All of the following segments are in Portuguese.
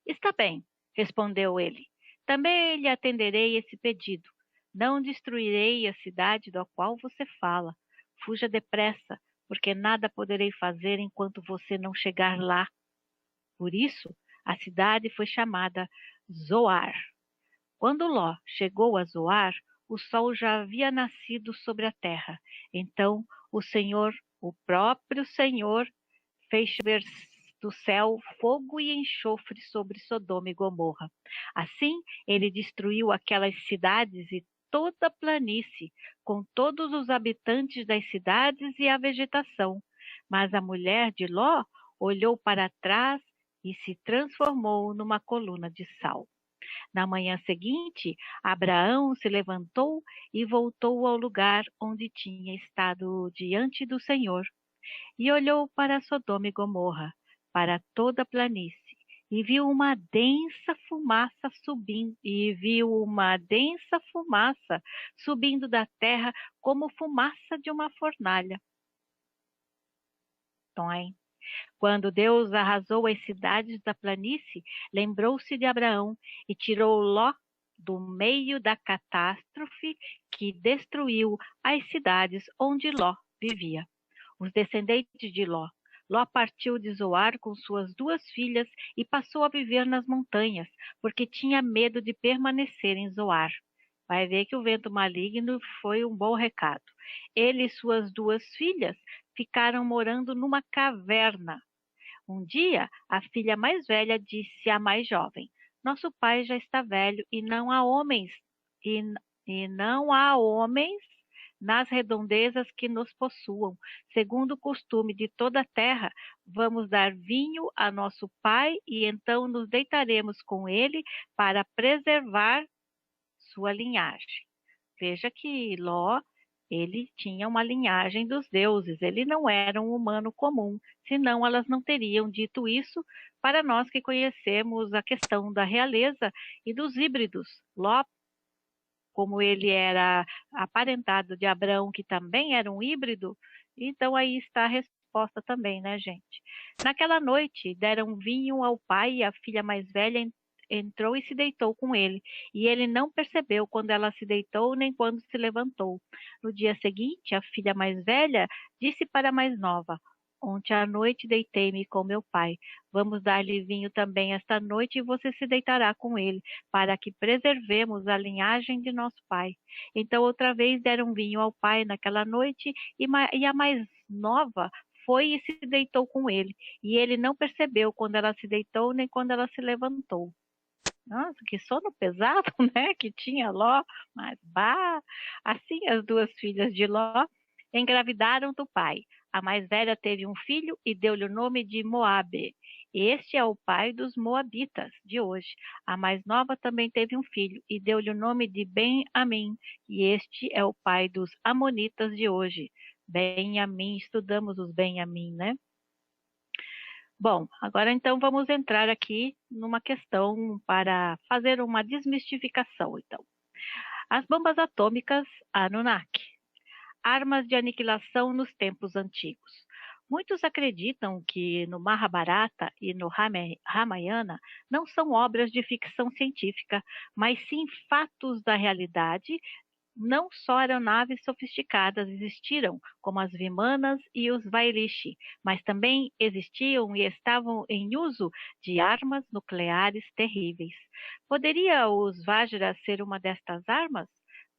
Está bem, respondeu ele. Também lhe atenderei esse pedido. Não destruirei a cidade da qual você fala. Fuja depressa, porque nada poderei fazer enquanto você não chegar lá. Por isso, a cidade foi chamada Zoar. Quando Ló chegou a Zoar, o sol já havia nascido sobre a terra. Então o Senhor, o próprio Senhor, fez chover do céu fogo e enxofre sobre Sodoma e Gomorra. Assim, ele destruiu aquelas cidades e toda a planície, com todos os habitantes das cidades e a vegetação. Mas a mulher de Ló olhou para trás e se transformou numa coluna de sal. Na manhã seguinte, Abraão se levantou e voltou ao lugar onde tinha estado diante do Senhor, e olhou para Sodoma e Gomorra, para toda a planície, e viu uma densa fumaça subindo da terra como fumaça de uma fornalha. Tom. Quando Deus arrasou as cidades da planície, lembrou-se de Abraão e tirou Ló do meio da catástrofe que destruiu as cidades onde Ló vivia. Os descendentes de Ló. Ló partiu de Zoar com suas 2 filhas e passou a viver nas montanhas, porque tinha medo de permanecer em Zoar. Vai ver que o vento maligno foi um bom recado. Ele e suas 2 filhas ficaram morando numa caverna. Um dia, a filha mais velha disse à mais jovem: Nosso pai já está velho e não há homens, e, e não há homens nas redondezas que nos possuam. Segundo o costume de toda a terra, vamos dar vinho a nosso pai e então nos deitaremos com ele para preservar sua linhagem. Veja que Ló, ele tinha uma linhagem dos deuses, ele não era um humano comum, senão elas não teriam dito isso para nós que conhecemos a questão da realeza e dos híbridos. Ló, como ele era aparentado de Abraão, que também era um híbrido, então aí está a resposta também, né, gente? Naquela noite deram vinho ao pai e a filha mais velha entrou e se deitou com ele, e ele não percebeu quando ela se deitou nem quando se levantou. No dia seguinte, a filha mais velha disse para a mais nova: Ontem à noite deitei-me com meu pai. Vamos dar-lhe vinho também esta noite e você se deitará com ele, para que preservemos a linhagem de nosso pai. Então outra vez deram vinho ao pai naquela noite e a mais nova foi e se deitou com ele. E ele não percebeu quando ela se deitou nem quando ela se levantou. Nossa, que sono pesado, né? Que tinha Ló, mas bah! Assim as 2 filhas de Ló engravidaram do pai. A mais velha teve um filho e deu-lhe o nome de Moabe. Este é o pai dos Moabitas de hoje. A mais nova também teve um filho e deu-lhe o nome de Ben-Amim. E este é o pai dos Amonitas de hoje. Ben-Amim, estudamos os Ben-Amim, né? Bom, agora então vamos entrar aqui numa questão para fazer uma desmistificação, então. As bombas atômicas Anunnaki, armas de aniquilação nos tempos antigos. Muitos acreditam que no Mahabharata e no Ramayana não são obras de ficção científica, mas sim fatos da realidade. Não só aeronaves sofisticadas existiram, como as Vimanas e os Vairishi, mas também existiam e estavam em uso de armas nucleares terríveis. Poderia os Vajra ser uma destas armas?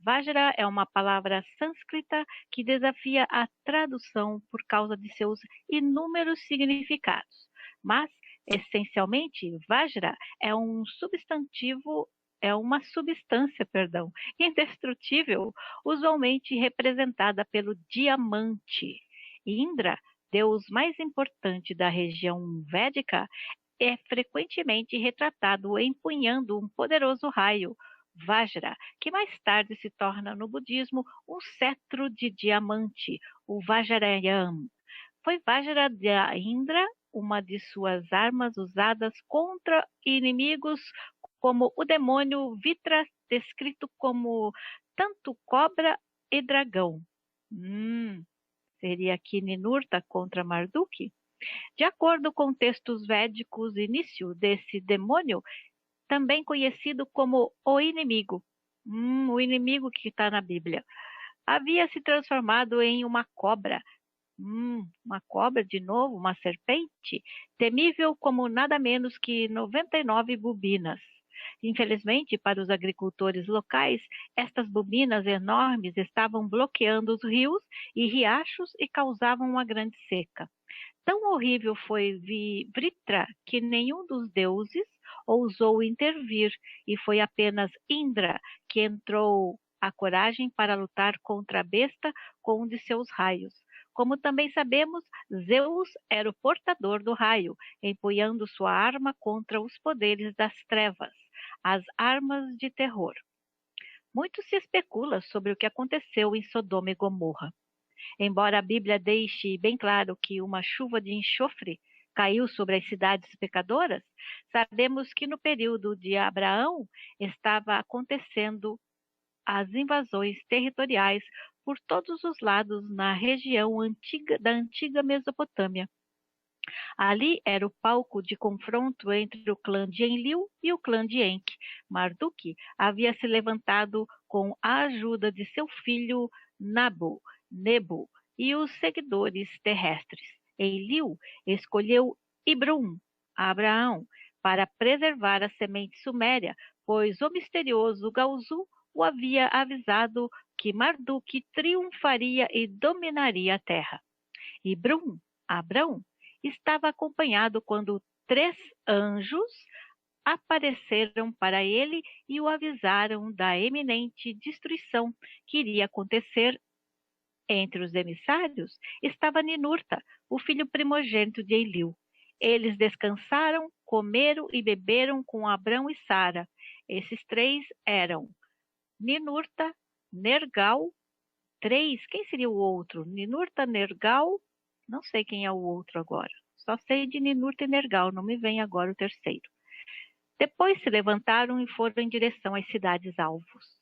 Vajra é uma palavra sânscrita que desafia a tradução por causa de seus inúmeros significados. Mas, essencialmente, Vajra é uma substância, indestrutível, usualmente representada pelo diamante. Indra, deus mais importante da região védica, é frequentemente retratado empunhando um poderoso raio, Vajra, que mais tarde se torna no budismo um cetro de diamante, o Vajrayam. Foi Vajra de Indra uma de suas armas usadas contra inimigos como o demônio Vitra, descrito como tanto cobra e dragão. Seria aqui Ninurta contra Marduk? De acordo com textos védicos, o início desse demônio, também conhecido como o inimigo que está na Bíblia, havia se transformado em uma cobra. Uma cobra de novo, uma serpente, temível como nada menos que 99 bobinas. Infelizmente, para os agricultores locais, estas bobinas enormes estavam bloqueando os rios e riachos e causavam uma grande seca. Tão horrível foi Vritra que nenhum dos deuses ousou intervir, e foi apenas Indra que entrou a coragem para lutar contra a besta com um de seus raios. Como também sabemos, Zeus era o portador do raio, empunhando sua arma contra os poderes das trevas, as armas de terror. Muito se especula sobre o que aconteceu em Sodoma e Gomorra. Embora a Bíblia deixe bem claro que uma chuva de enxofre caiu sobre as cidades pecadoras, sabemos que no período de Abraão estava acontecendo as invasões territoriais por todos os lados na região da antiga Mesopotâmia. Ali era o palco de confronto entre o clã de Enlil e o clã de Enki. Marduk havia se levantado com a ajuda de seu filho Nebo e os seguidores terrestres. Enlil escolheu Ibrum, Abraão, para preservar a semente suméria, pois o misterioso Gauzu o havia avisado que Marduk triunfaria e dominaria a terra. Ibrum, Abrão, estava acompanhado quando 3 anjos apareceram para ele e o avisaram da eminente destruição que iria acontecer. Entre os emissários estava Ninurta, o filho primogênito de Enlil. Eles descansaram, comeram e beberam com Abrão e Sara. Esses 3 eram Ninurta, Nergal, 3, quem seria o outro? Ninurta, Nergal, não sei quem é o outro agora. Só sei de Ninurta e Nergal, não me vem agora o terceiro. Depois se levantaram e foram em direção às cidades-alvos.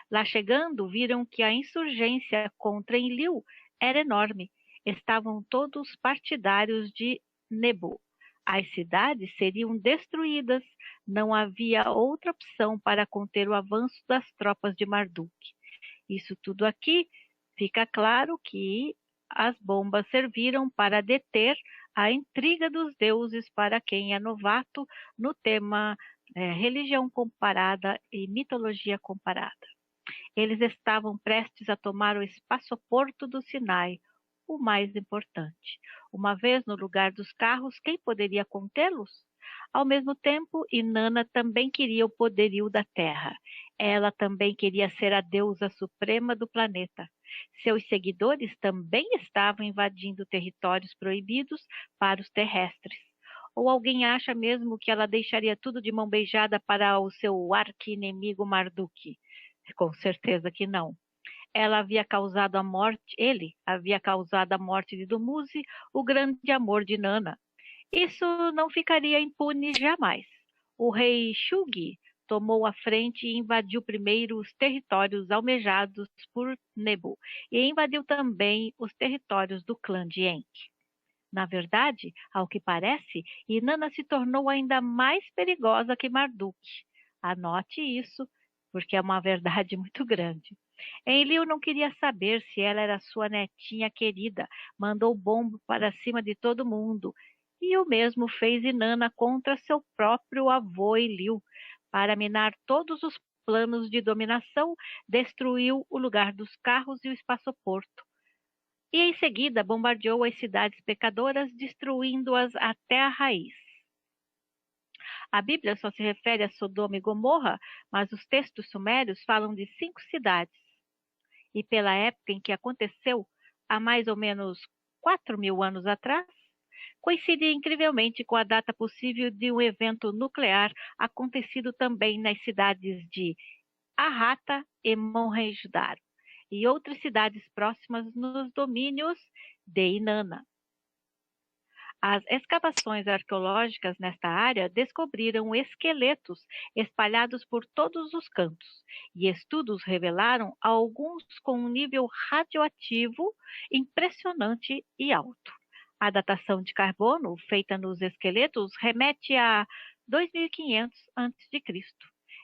Lá chegando, viram que a insurgência contra Enlil era enorme. Estavam todos partidários de Nebo. As cidades seriam destruídas. Não havia outra opção para conter o avanço das tropas de Marduk. Isso tudo aqui fica claro que as bombas serviram para deter a intriga dos deuses para quem é novato no tema religião comparada e mitologia comparada. Eles estavam prestes a tomar o espaçoporto do Sinai, o mais importante. Uma vez no lugar dos carros, quem poderia contê-los? Ao mesmo tempo, Inanna também queria o poderio da terra. Ela também queria ser a deusa suprema do planeta. Seus seguidores também estavam invadindo territórios proibidos para os terrestres. Ou alguém acha mesmo que ela deixaria tudo de mão beijada para o seu arqui-inimigo Marduk? Com certeza que não. Ele havia causado a morte de Dumuzi, o grande amor de Inanna. Isso não ficaria impune jamais. O rei Shugi tomou a frente e invadiu primeiro os territórios almejados por Nebo e invadiu também os territórios do clã de Enki. Na verdade, ao que parece, Inanna se tornou ainda mais perigosa que Marduk. Anote isso, porque é uma verdade muito grande. Enlil não queria saber se ela era sua netinha querida, mandou bomba para cima de todo mundo, e o mesmo fez Inanna contra seu próprio avô Enlil. Para minar todos os planos de dominação, destruiu o lugar dos carros e o espaçoporto. E em seguida bombardeou as cidades pecadoras, destruindo-as até a raiz. A Bíblia só se refere a Sodoma e Gomorra, mas os textos sumérios falam de 5 cidades. E pela época em que aconteceu, há mais ou menos 4.000 anos atrás, coincide incrivelmente com a data possível de um evento nuclear acontecido também nas cidades de Arrata e Mohenjo-Daro e outras cidades próximas nos domínios de Inanna. As escavações arqueológicas nesta área descobriram esqueletos espalhados por todos os cantos, e estudos revelaram alguns com um nível radioativo impressionante e alto. A datação de carbono feita nos esqueletos remete a 2500 a.C.,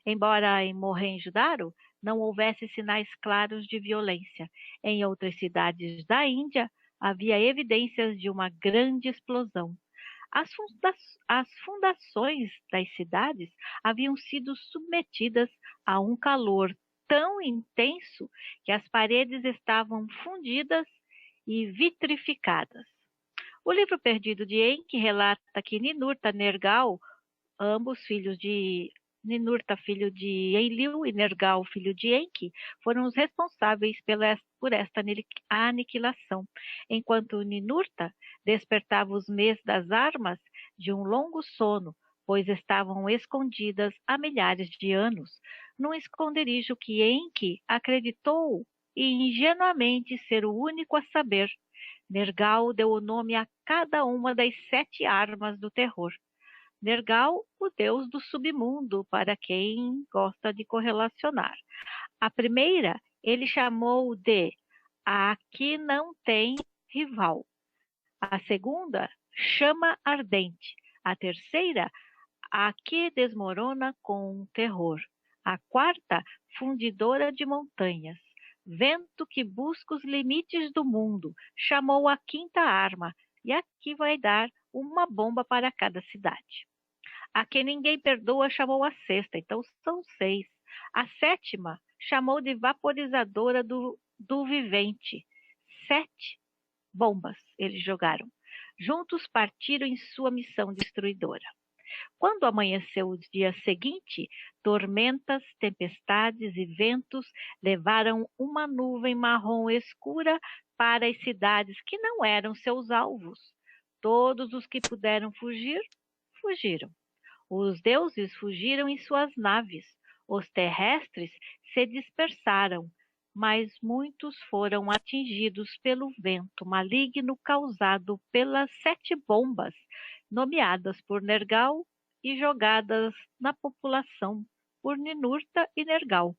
embora em Mohenjo-Daro não houvesse sinais claros de violência. Em outras cidades da Índia, havia evidências de uma grande explosão. As fundações das cidades haviam sido submetidas a um calor tão intenso que as paredes estavam fundidas e vitrificadas. O livro perdido de Enki relata que Ninurta Nergal, ambos filhos de Ninurta, filho de Enlil, e Nergal, filho de Enki, foram os responsáveis por esta aniquilação, enquanto Ninurta despertava os Mês das armas de um longo sono, pois estavam escondidas há milhares de anos, num esconderijo que Enki acreditou e ingenuamente ser o único a saber. Nergal deu o nome a cada uma das 7 armas do terror. Nergal, o deus do submundo, para quem gosta de correlacionar. A primeira ele chamou de A que não tem rival. A segunda, chama ardente. A terceira, a que desmorona com terror. A quarta, fundidora de montanhas. Vento que busca os limites do mundo, chamou a quinta arma, e aqui vai dar uma bomba para cada cidade. A que ninguém perdoa chamou a sexta, então são 6. A sétima chamou de vaporizadora do vivente. 7 bombas eles jogaram. Juntos partiram em sua missão destruidora. Quando amanheceu o dia seguinte, tormentas, tempestades e ventos levaram uma nuvem marrom escura para as cidades que não eram seus alvos. Todos os que puderam fugir, fugiram. Os deuses fugiram em suas naves, os terrestres se dispersaram, mas muitos foram atingidos pelo vento maligno causado pelas 7 bombas, nomeadas por Nergal e jogadas na população por Ninurta e Nergal.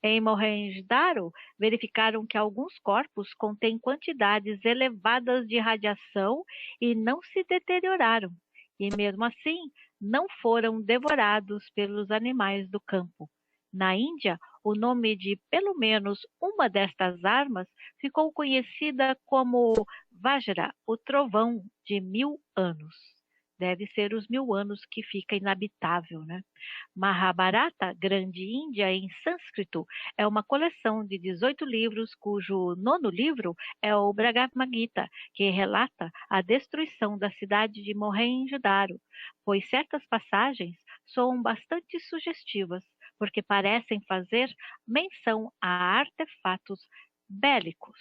Em Mohenjo-Daro, verificaram que alguns corpos contêm quantidades elevadas de radiação e não se deterioraram, e mesmo assim não foram devorados pelos animais do campo. Na Índia, o nome de pelo menos uma destas armas ficou conhecida como Vajra, o trovão de 1000 anos. Deve ser os 1000 anos que fica inabitável, né? Mahabharata, Grande Índia em sânscrito, é uma coleção de 18 livros, cujo 9º livro é o Bhagavad Gita, que relata a destruição da cidade de Mohenjo-Daro, pois certas passagens soam bastante sugestivas, porque parecem fazer menção a artefatos bélicos.